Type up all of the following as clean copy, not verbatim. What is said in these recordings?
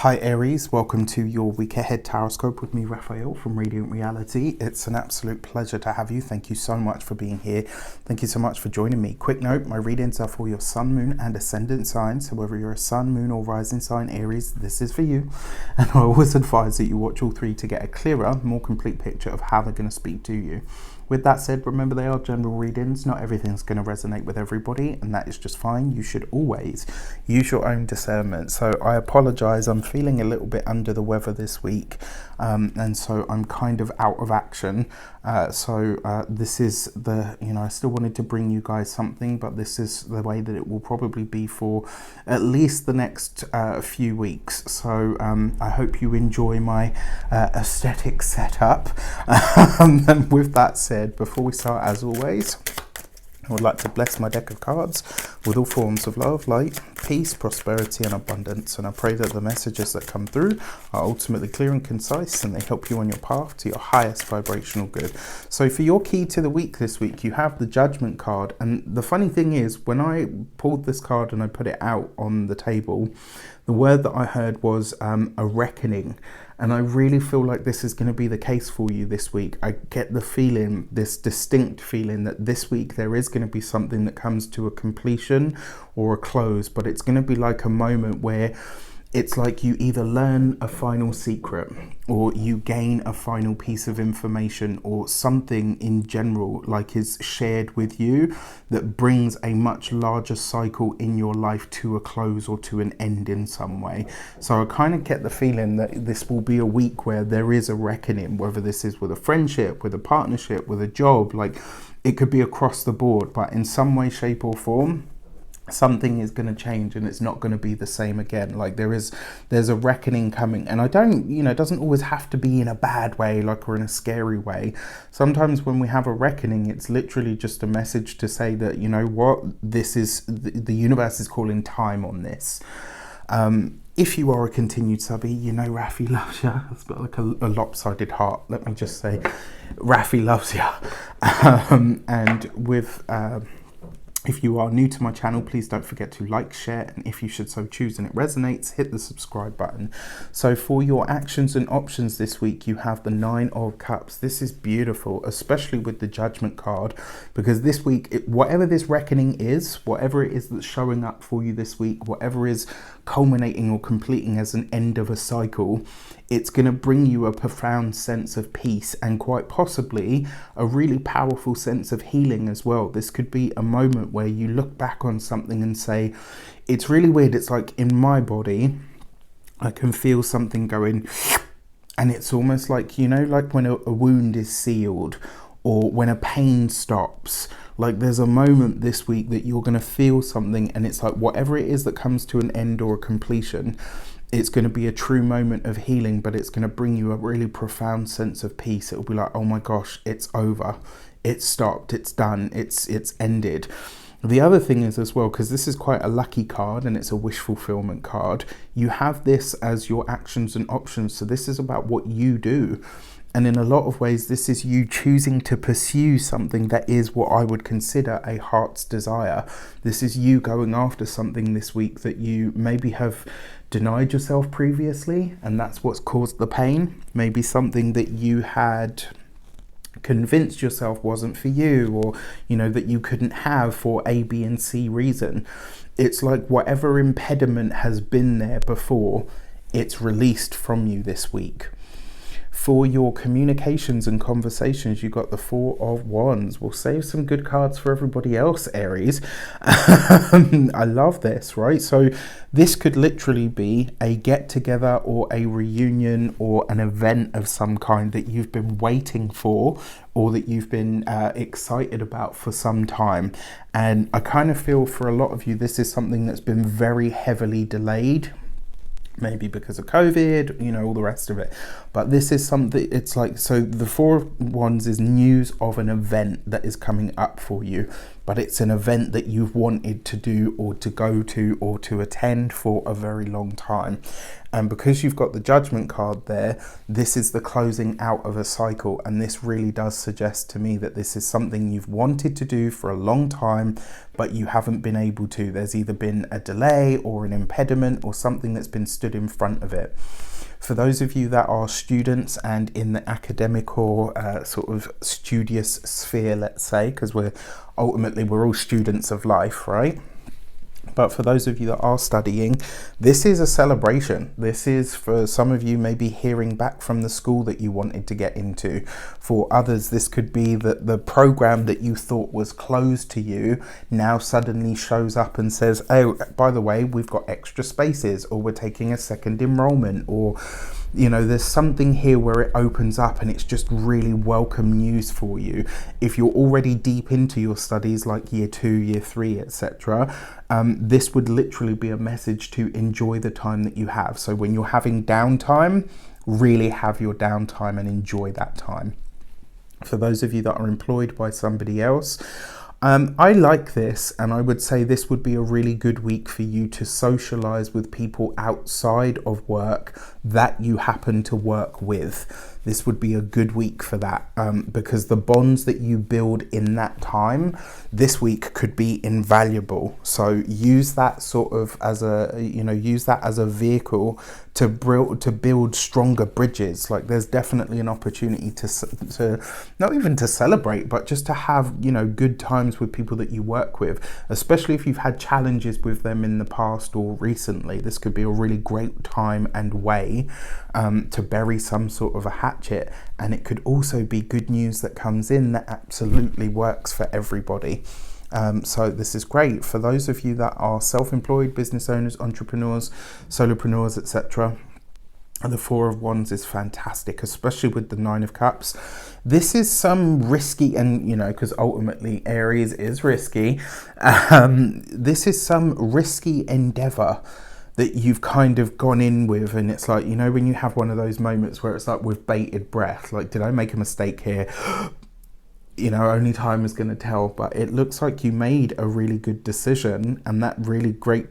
Hi Aries, welcome to your week ahead taroscope with me, Raphael from Reydiant Reality. It's an absolute pleasure to have you. Thank you so much for being here. Thank you so much for joining me. Quick note, my readings are for your sun, moon and ascendant signs. So whether you're a sun, moon or rising sign Aries, this is for you. And I always advise that you watch all three to get a clearer, more complete picture of how they're going to speak to you. With that said, remember they are general readings. Not everything's going to resonate with everybody, and that is just fine. You should always use your own discernment. So I apologize. I'm feeling a little bit under the weather this week, and so I'm kind of out of action. This is the, I still wanted to bring you guys something, but this is the way that it will probably be for at least the next few weeks. So I hope you enjoy my aesthetic setup. And with that said, before we start, as always, I would like to bless my deck of cards with all forms of love, light, peace, prosperity and abundance. And I pray that the messages that come through are ultimately clear and concise, and they help you on your path to your highest vibrational good. So for your key to the week this week, you have the Judgment card. And the funny thing is, when I pulled this card and I put it out on the table, the word that I heard was a reckoning. And I really feel like this is going to be the case for you this week. I get the feeling, this distinct feeling, that this week there is going to be something that comes to a completion or a close, but it's going to be like a moment where it's like you either learn a final secret or you gain a final piece of information, or something in general like is shared with you that brings a much larger cycle in your life to a close or to an end in some way. So I kind of get the feeling that this will be a week where there is a reckoning, whether this is with a friendship, with a partnership, with a job. Like, it could be across the board, but in some way, shape or form, something is going to change and it's not going to be the same again. Like there's a reckoning coming, and I don't, it doesn't always have to be in a bad way, like, or in a scary way. Sometimes when we have a reckoning, it's literally just a message to say that, you know what, this is the universe is calling time on this. If you are a continued subby, Raffi loves you. It's got like a lopsided heart, let me just say. Raffi loves you. And with if you are new to my channel, please don't forget to like, share, and if you should so choose and it resonates, hit the subscribe button. So for your actions and options this week, you have the 9 of Cups. This is beautiful, especially with the Judgment card, because this week, whatever this reckoning is, whatever it is that's showing up for you this week, whatever is culminating or completing as an end of a cycle, it's going to bring you a profound sense of peace and quite possibly a really powerful sense of healing as well. This could be a moment where you look back on something and say, it's really weird. It's like in my body, I can feel something going, and it's almost like, like when a wound is sealed or when a pain stops. Like there's a moment this week that you're going to feel something, and it's like whatever it is that comes to an end or a completion, it's going to be a true moment of healing, but it's going to bring you a really profound sense of peace. It'll be like, oh my gosh, it's over. It's stopped. It's done. It's ended. The other thing is as well, because this is quite a lucky card and it's a wish fulfillment card, you have this as your actions and options. So this is about what you do. And in a lot of ways, this is you choosing to pursue something that is what I would consider a heart's desire. This is you going after something this week that you maybe have denied yourself previously, and that's what's caused the pain. Maybe something that you had convinced yourself wasn't for you, or, that you couldn't have for A, B, and C reason. It's like whatever impediment has been there before, it's released from you this week. For your communications and conversations, you got the 4 of Wands. We'll save some good cards for everybody else, Aries. I love this, right? So this could literally be a get-together or a reunion or an event of some kind that you've been waiting for, or that you've been excited about for some time. And I kind of feel for a lot of you, this is something that's been very heavily delayed. Maybe because of COVID, all the rest of it. But this is something, it's like, so the 4 of Wands is news of an event that is coming up for you. But it's an event that you've wanted to do or to go to or to attend for a very long time. And because you've got the Judgment card there, this is the closing out of a cycle. And this really does suggest to me that this is something you've wanted to do for a long time, but you haven't been able to. There's either been a delay or an impediment or something that's been stood in front of it. For those of you that are students and in the academic or sort of studious sphere, let's say, because we're all students of life, right? But for those of you that are studying, this is a celebration. This is, for some of you, maybe hearing back from the school that you wanted to get into. For others, this could be that the program that you thought was closed to you now suddenly shows up and says, oh, by the way, we've got extra spaces, or we're taking a second enrollment, or there's something here where it opens up and it's just really welcome news for you. If you're already deep into your studies, like year 2, year 3, etc., this would literally be a message to enjoy the time that you have. So when you're having downtime, really have your downtime and enjoy that time. For those of you that are employed by somebody else, I like this, and I would say this would be a really good week for you to socialize with people outside of work that you happen to work with. This would be a good week for that, because the bonds that you build in that time this week could be invaluable. So use that sort of as a vehicle to build stronger bridges. Like, there's definitely an opportunity to not even to celebrate, but just to have good times with people that you work with, especially if you've had challenges with them in the past or recently. This could be a really great time and way to bury some sort of a hatchet, and it could also be good news that comes in that absolutely works for everybody. So this is great for those of you that are self-employed, business owners, entrepreneurs, solopreneurs, etc. The Four of Wands is fantastic, especially with the Nine of Cups. This is some risky, and because ultimately Aries is risky, this is some risky endeavor that you've kind of gone in with, and it's like, when you have one of those moments where it's like with bated breath, like, did I make a mistake here? Only time is going to tell. But it looks like you made a really good decision, and that really great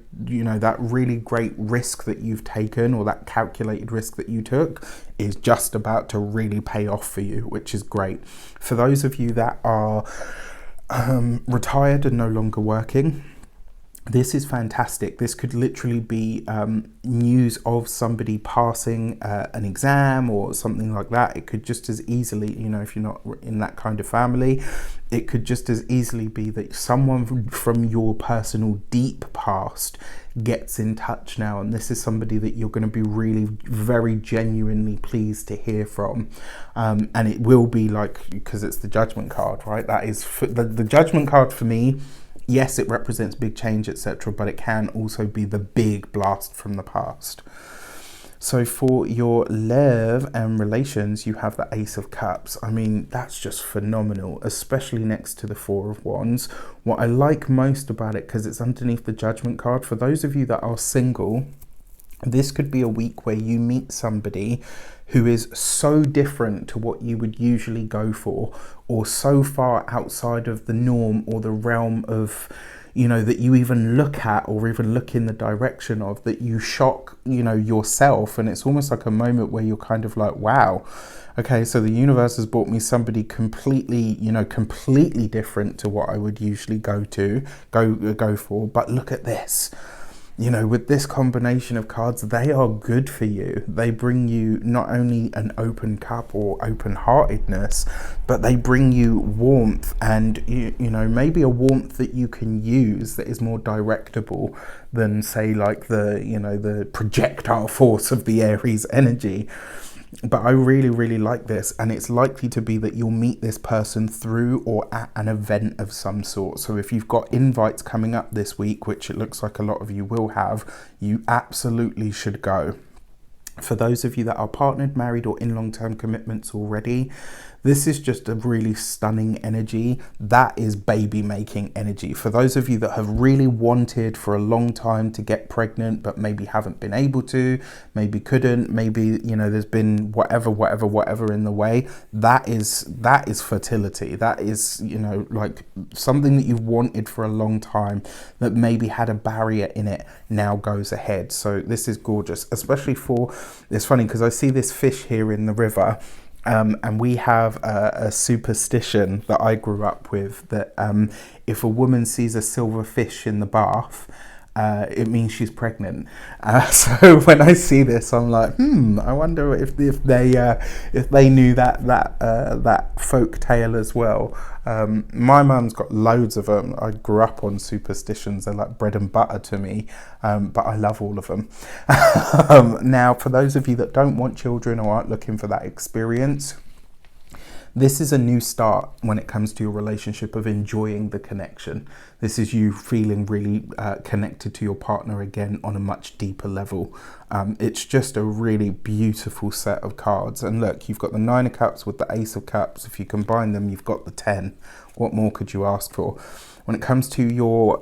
risk that you've taken, or that calculated risk that you took, is just about to really pay off for you, which is great. For those of you that are retired and no longer working, this is fantastic. This could literally be news of somebody passing an exam or something like that. It could just as easily, if you're not in that kind of family, it could just as easily be that someone from your personal deep past gets in touch now, and this is somebody that you're going to be really very genuinely pleased to hear from, and it will be like, because it's the Judgment card, right? That is the Judgment card for me. Yes, it represents big change, etc., but it can also be the big blast from the past. So for your love and relations, you have the Ace of Cups. I mean, that's just phenomenal, especially next to the Four of Wands. What I like most about it, because it's underneath the Judgment card, for those of you that are single, this could be a week where you meet somebody who is so different to what you would usually go for, or so far outside of the norm or the realm of, that you even look at or even look in the direction of, that you shock, yourself. And it's almost like a moment where you're kind of like, wow, okay, so the universe has brought me somebody completely different to what I would usually go for. But look at this. With this combination of cards, they are good for you. They bring you not only an open cup or open-heartedness, but they bring you warmth, and maybe a warmth that you can use that is more directable than, say, like the projectile force of the Aries energy. But I really, really like this, and it's likely to be that you'll meet this person through or at an event of some sort. So if you've got invites coming up this week, which it looks like a lot of you will have, you absolutely should go. For those of you that are partnered, married, or in long-term commitments already, this is just a really stunning energy. That is baby making energy. For those of you that have really wanted for a long time to get pregnant, but maybe haven't been able to, maybe couldn't, maybe, you know, there's been whatever in the way, that is fertility. That is, you know, like something that you've wanted for a long time that maybe had a barrier in it now goes ahead. So this is gorgeous, especially for, it's funny because I see this fish here in the river. And we have a superstition that I grew up with that if a woman sees a silver fish in the bath, it means she's pregnant. So when I see this, I'm like, I wonder if they knew that folk tale as well. My mum's got loads of them. I grew up on superstitions. They're like bread and butter to me, but I love all of them. Now, for those of you that don't want children or aren't looking for that experience, this is a new start when it comes to your relationship of enjoying the connection. This is you feeling really connected to your partner again on a much deeper level. It's just a really beautiful set of cards. And look, you've got the 9 of Cups with the Ace of Cups. If you combine them, you've got the 10. What more could you ask for? When it comes to your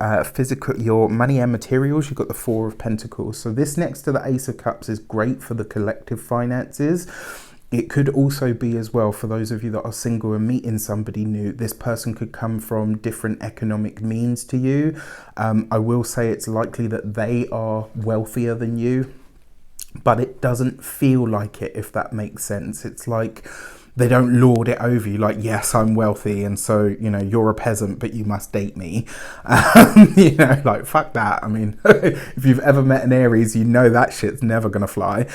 your money and materials, you've got the 4 of Pentacles. So this next to the Ace of Cups is great for the collective finances. It could also be as well for those of you that are single and meeting somebody new. This person could come from different economic means to you. I will say it's likely that they are wealthier than you, but it doesn't feel like it, if that makes sense. It's like they don't lord it over you like, yes, I'm wealthy and so, you know, you're a peasant, but you must date me. You know, like, fuck that. I mean, if you've ever met an Aries, you know that shit's never going to fly.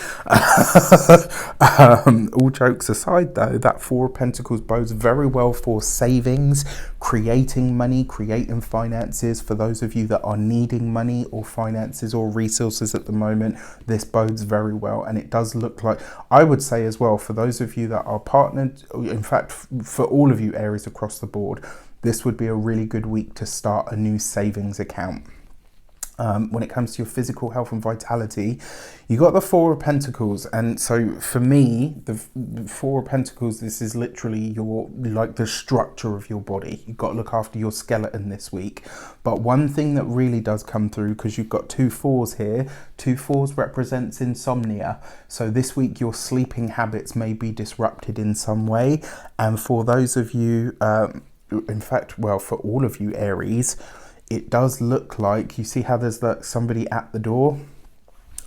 All jokes aside, though, that 4 of Pentacles bodes very well for savings, creating money, creating finances. For those of you that are needing money or finances or resources at the moment, this bodes very well. And it does look like, I would say as well, for those of you that are partnered, in fact, for all of you Aries across the board, this would be a really good week to start a new savings account. When it comes to your physical health and vitality, you got the 4 of Pentacles, and so for me, the 4 of Pentacles, this is literally your, like, the structure of your body. You've got to look after your skeleton this week. But one thing that really does come through, because you've got 2 4s here, 2 4s represents insomnia. So this week your sleeping habits may be disrupted in some way. And for those of you, in fact, well, for all of you Aries, it does look like, you see how there's like somebody at the door?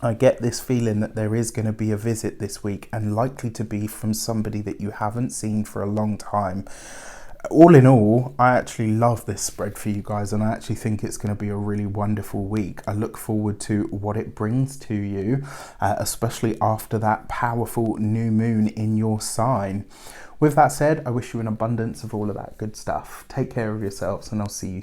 I get this feeling that there is going to be a visit this week, and likely to be from somebody that you haven't seen for a long time. All in all, I actually love this spread for you guys, and I actually think it's going to be a really wonderful week. I look forward to what it brings to you, especially after that powerful new moon in your sign. With that said, I wish you an abundance of all of that good stuff. Take care of yourselves, and I'll see you soon.